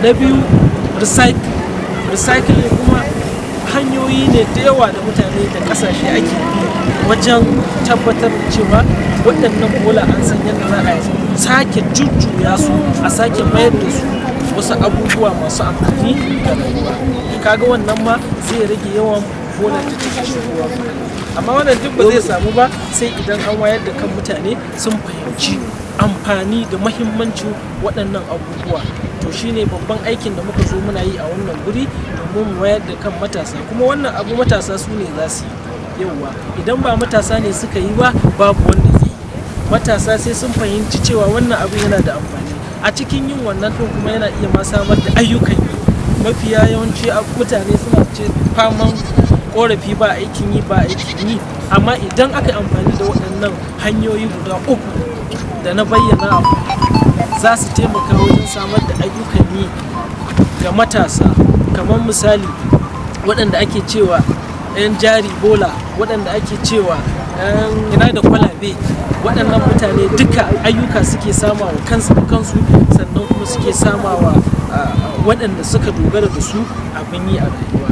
Na biyu recycling kuma hanyoyi ne da yawa da mutane da kasashe ake bi wajen tabbatar da cewa waɗannan bola an san yadda za a sake jujjuya su a sake mayar da su wasu abubuwa masu amfani ga rayuwa. Kaga wannan ma zai rage yawan bola da take shigowa, amma wannan duk ba zai samu ba sai idan an wayar da kan mutane sun fahimci amfani da mahimmancin waɗannan abubuwa. To shine babban aikin da muka zo muna yi a wannan guri domin mu wayar da kan matasa, kuma wannan abu matasa su ne za su yi. Yauwa idan ba matasa ne suka yi ba, babu wanda zai yi. Matasa sai sun fahimci cewa wannan abu yana da amfani, a cikin yin wannan ɗin kuma yana iya ma samar da ayyukan yi. Mafiya yawanci mutane suna ce faman korafi ba aikin yi, amma idan aka yi amfani da waɗannan hanyoyi guda uku da na bayyana abu, za su taimaka wajen samar da ayyukan yi ga matasa. Kamar misali waɗanda ake cewa 'yan jari bola, waɗanda ake cewa 'yan da kwalabe, waɗannan mutane duka ayyuka suke samawa kansu da kansu, sannan kuma suke samawa waɗanda suka dogara da su abin yi a rayuwa.